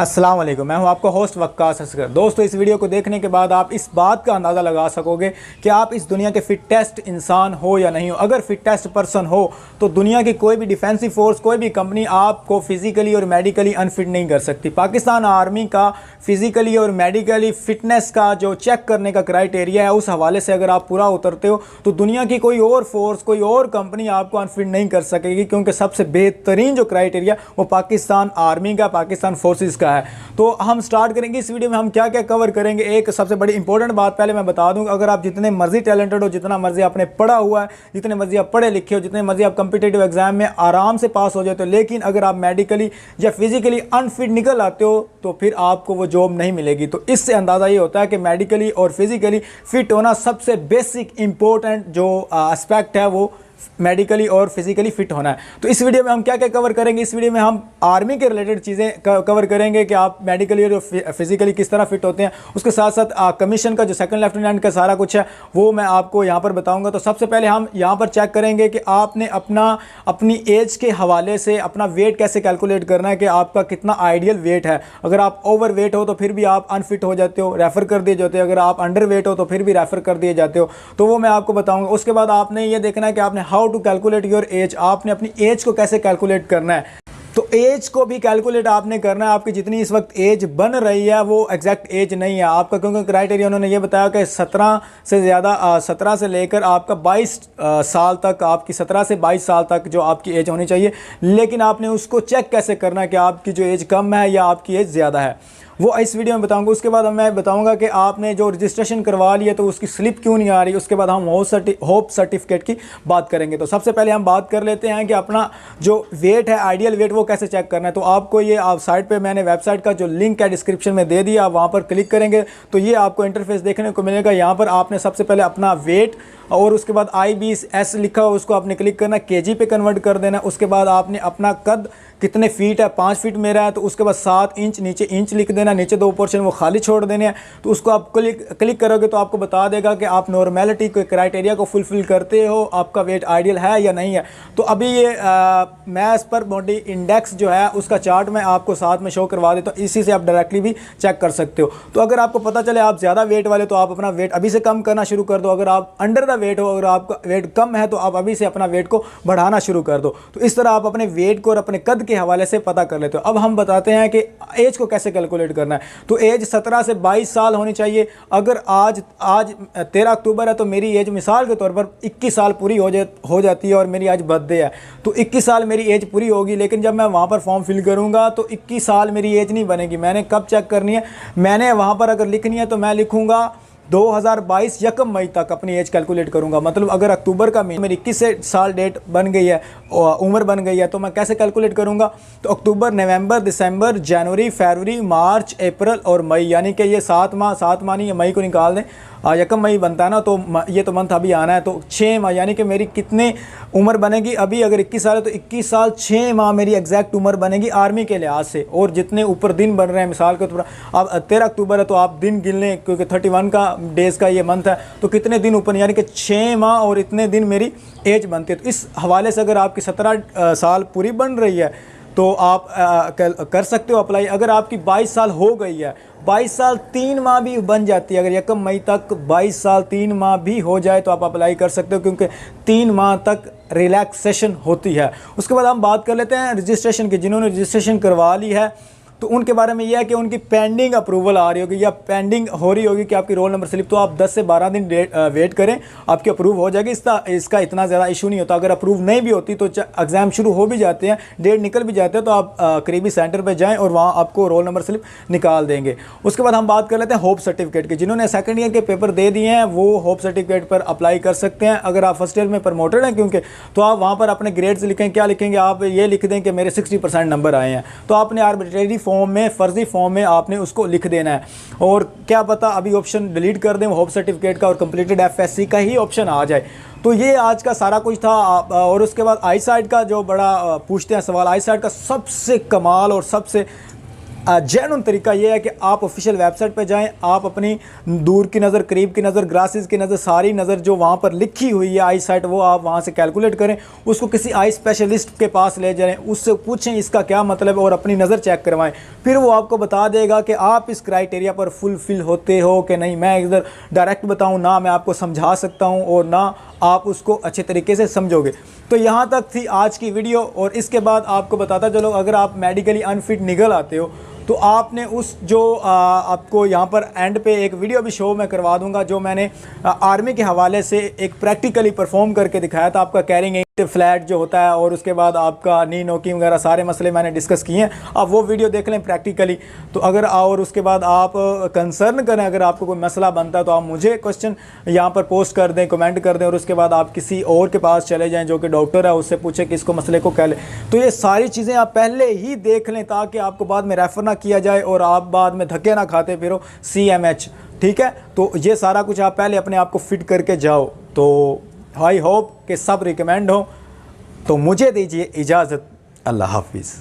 अस्सलाम वालेकुम, मैं हूं आपका होस्ट वक्कास असगर। दोस्तों, इस वीडियो को देखने के बाद आप इस बात का अंदाज़ा लगा सकोगे कि आप इस दुनिया के फिटेस्ट इंसान हो या नहीं हो। अगर फिटेस्ट पर्सन हो तो दुनिया की कोई भी डिफेंसिव फोर्स, कोई भी कंपनी आपको फिज़िकली और मेडिकली अनफिट नहीं कर सकती। पाकिस्तान आर्मी का फिज़िकली और मेडिकली फ़िटनेस का जो चेक करने का क्राइटेरिया है, उस हवाले से अगर आप पूरा उतरते हो तो दुनिया की कोई और फोर्स, कोई और कंपनी आपको अनफिट नहीं कर सकेगी, क्योंकि सबसे बेहतरीन जो क्राइटेरिया वो पाकिस्तान आर्मी का, पाकिस्तान फोर्सेस का है। तो हम स्टार्ट करेंगे इस वीडियो में, हम क्या क्या कवर करेंगे। एक सबसे बड़ी इंपॉर्टेंट बात पहले मैं बता दूं, अगर आप जितने मर्जी टैलेंटेड हो, जितना मर्जी आपने पढ़ा हुआ है, जितने मर्जी आप पढ़े लिखे हो, जितने मर्जी आप कॉम्पिटिटिव एग्जाम में आराम से पास हो जाते हो, लेकिन अगर आप मेडिकली या फिजिकली अनफिट निकल आते हो तो फिर आपको वो जॉब नहीं मिलेगी। तो इससे अंदाज़ा ये होता है कि मेडिकली और फिजिकली फिट होना सबसे बेसिक इंपॉर्टेंट जो एस्पेक्ट है वो मेडिकली और फिजिकली फिट होना है। तो इस वीडियो में हम क्या क्या कवर करेंगे, इस वीडियो में हम आर्मी के रिलेटेड चीज़ें कवर करेंगे कि आप मेडिकली और फिजिकली किस तरह फिट होते हैं। उसके साथ साथ कमीशन का जो सेकंड लेफ्टिनेंट का सारा कुछ है वो मैं आपको यहाँ पर बताऊंगा। तो सबसे पहले हम यहाँ पर चेक करेंगे कि आपने अपनी एज के हवाले से अपना वेट कैसे कैलकुलेट करना है कि आपका कितना आइडियल वेट है। अगर आप ओवर वेट हो तो फिर भी आप अनफिट हो जाते हो, रेफ़र कर दिए जाते हो। अगर आप अंडर वेट हो तो फिर भी रेफ़र कर दिए जाते हो। तो वो मैं आपको बताऊँगा। उसके बाद आपने ये देखना है कि आपने how to calculate your age, आपने अपनी एज को कैसे कैलकुलेट करना है। तो एज को भी कैलकुलेट आपने करना है। आपकी जितनी इस वक्त एज बन रही है वो एग्जैक्ट एज नहीं है आपका, क्योंकि क्राइटेरिया उन्होंने ये बताया कि 17 से ज़्यादा 17 से लेकर आपका 22 साल तक, आपकी 17 से 22 साल तक जो आपकी एज होनी चाहिए। लेकिन आपने उसको चेक कैसे करना है कि आपकी जो एज कम है या आपकी एज ज़्यादा है, वो इस वीडियो में बताऊंगा। उसके बाद मैं बताऊंगा कि आपने जो रजिस्ट्रेशन करवा लिया तो उसकी स्लिप क्यों नहीं आ रही। उसके बाद हम होप सर्टिफिकेट की बात करेंगे। तो सबसे पहले हम बात कर लेते हैं कि अपना जो वेट है, आइडियल वेट, वो कैसे चेक करना है। तो आपको ये आप साइट पे मैंने वेबसाइट का जो लिंक है डिस्क्रिप्शन में दे दिया, आप वहाँ पर क्लिक करेंगे तो ये आपको इंटरफेस देखने को मिलेगा। यहाँ पर आपने सबसे पहले अपना वेट और उसके बाद IBS लिखा हो उसको आपने क्लिक करना, kg पे कन्वर्ट कर देना। उसके बाद आपने अपना कद कितने फीट है, 5 फीट मेरा है तो उसके बाद 7 इंच नीचे इंच लिख देना, नीचे 2 पोर्शन वो खाली छोड़ देने हैं। तो उसको आप क्लिक करोगे तो आपको बता देगा कि आप नॉर्मेलिटी के क्राइटेरिया को फुलफिल करते हो, आपका वेट आइडियल है या नहीं है। तो अभी ये मैस पर बॉडी इंडेक्स जो है उसका चार्ट मैं आपको साथ में शो करवा देता हूँ, इसी से आप डायरेक्टली भी चेक कर सकते हो। तो अगर आपको पता चले आप ज़्यादा वेट वाले तो आप अपना वेट अभी से कम करना शुरू कर दो। अगर आप अंडर द वेट हो, अगर आपका वेट कम है तो आप अभी से अपना वेट को बढ़ाना शुरू कर दो। तो इस तरह आप अपने वेट को और अपने कद के हवाले से पता कर लेते हो। अब हम बताते हैं कि एज को कैसे कैलकुलेट करना है। तो एज 17 से 22 साल होनी चाहिए। अगर आज 13 अक्टूबर है तो मेरी एज मिसाल के तौर पर 21 साल पूरी हो जाती है और मेरी आज बर्थडे है तो 21 साल मेरी एज पूरी होगी। लेकिन जब मैं वहाँ पर फॉर्म फिल करूँगा तो 21 साल मेरी एज नहीं बनेगी। मैंने कब चेक करनी है, मैंने वहाँ पर अगर लिखनी है तो मैं लिखूँगा 2022 1 मई तक अपनी एज कैलकुलेट करूंगा। मतलब अगर अक्टूबर का महीना मेरी 21 साल डेट बन गई है, उम्र बन गई है, तो मैं कैसे कैलकुलेट करूंगा। तो अक्टूबर, नवंबर, दिसंबर, जनवरी, फरवरी, मार्च, अप्रैल और मई, यानी कि ये 7 माह नहीं, मई को निकाल दें, 1 मई बनता है ना, तो ये तो मंथ अभी आना है, तो 6 माह, यानी कि मेरी कितने उम्र बनेगी। अभी अगर 21 साल है तो 21 साल 6 माह मेरी एग्जैक्ट उम्र बनेगी आर्मी के लिहाज से। और जितने ऊपर दिन बन रहे हैं, मिसाल के तौर पर अब 13 अक्टूबर है तो आप दिन गिन लें, क्योंकि 31 का डेज़ का ये मंथ है, तो कितने दिन ऊपर, यानी कि 6 माह और इतने दिन मेरी एज बनती है। तो इस हवाले से अगर आपकी 17 साल पूरी बन रही है तो आप कर सकते हो अप्लाई। अगर आपकी 22 साल हो गई है, 22 साल 3 माह भी बन जाती है, अगर 1 मई तक 22 साल 3 माह भी हो जाए तो आप अप्लाई कर सकते हो, क्योंकि 3 माह तक रिलैक्सेशन होती है। उसके बाद हम बात कर लेते हैं रजिस्ट्रेशन की। जिन्होंने रजिस्ट्रेशन करवा ली है तो उनके बारे में यह है कि उनकी पेंडिंग अप्रूवल आ रही होगी या पेंडिंग हो रही होगी कि आपकी रोल नंबर स्लिप, तो आप 10 से 12 दिन वेट करें, आपकी अप्रूव हो जाएगी। इसका इतना ज़्यादा इशू नहीं होता। अगर अप्रूव नहीं भी होती तो एग्ज़ाम शुरू हो भी जाते हैं, डेट निकल भी जाते हैं, तो आप करीबी सेंटर पर जाएँ और वहाँ आपको रोल नंबर स्लिप निकाल देंगे। उसके बाद हम बात कर लेते हैं होप सर्टिफिकेट की। जिन्होंने सेकेंड ईयर के पेपर दे दिए हैं वो होप सर्टिफिकेट पर अप्लाई कर सकते हैं। अगर आप फर्स्ट ईयर में प्रमोटेड हैं क्योंकि, तो आप वहाँ पर अपने ग्रेड्स लिखें। क्या लिखेंगे आप, ये लिख दें कि मेरे 60% नंबर आए हैं। तो आपने आर्बिट्रेरी फॉर्म में, फर्जी फॉर्म में आपने उसको लिख देना है। और क्या पता अभी ऑप्शन डिलीट कर दें होप सर्टिफिकेट का और कंप्लीटेड FSC का ही ऑप्शन आ जाए। तो ये आज का सारा कुछ था। और उसके बाद आई साइट का जो बड़ा पूछते हैं सवाल, आई साइट का सबसे कमाल और सबसे जेन्युइन तरीका ये है कि आप ऑफिशियल वेबसाइट पे जाएं, आप अपनी दूर की नज़र, करीब की नज़र, ग्लासेस की नज़र, सारी नज़र जो वहाँ पर लिखी हुई है आई साइट, वो आप वहाँ से कैलकुलेट करें, उसको किसी आई स्पेशलिस्ट के पास ले जाएं, उससे पूछें इसका क्या मतलब है और अपनी नज़र चेक करवाएं। फिर वो आपको बता देगा कि आप इस क्राइटेरिया पर फुलफ़िल होते हो कि नहीं। मैं इधर डायरेक्ट बताऊँ ना, मैं आपको समझा सकता हूँ और ना आप उसको अच्छे तरीके से समझोगे। तो यहाँ तक थी आज की वीडियो। और इसके बाद आपको बताता चलो, अगर आप मेडिकली अनफिट निकल आते हो तो आपने उस जो आपको यहाँ पर एंड पे एक वीडियो भी शो में करवा दूंगा, जो मैंने आर्मी के हवाले से एक प्रैक्टिकली परफॉर्म करके दिखाया था। आपका कैरिंग फ्लैट जो होता है और उसके बाद आपका नी नोकिंग वगैरह सारे मसले मैंने डिस्कस किए हैं, आप वो वीडियो देख लें प्रैक्टिकली। तो अगर और उसके बाद आप कंसर्न करें, अगर आपको कोई मसला बनता है तो आप मुझे क्वेश्चन यहाँ पर पोस्ट कर दें, कमेंट कर दें, और उसके बाद आप किसी और के पास चले जाएं जो कि डॉक्टर है, उससे पूछें कि इसको मसले को क्या लें। तो ये सारी चीज़ें आप पहले ही देख लें ताकि आपको बाद में रेफ़र ना किया जाए और आप बाद में धक्के ना खाते फिरो CMH। ठीक है, तो ये सारा कुछ आप पहले अपने आप को फिट करके जाओ। तो आई होप कि सब रिकमेंड हो। तो मुझे दीजिए इजाज़त। अल्लाह हाफिज़।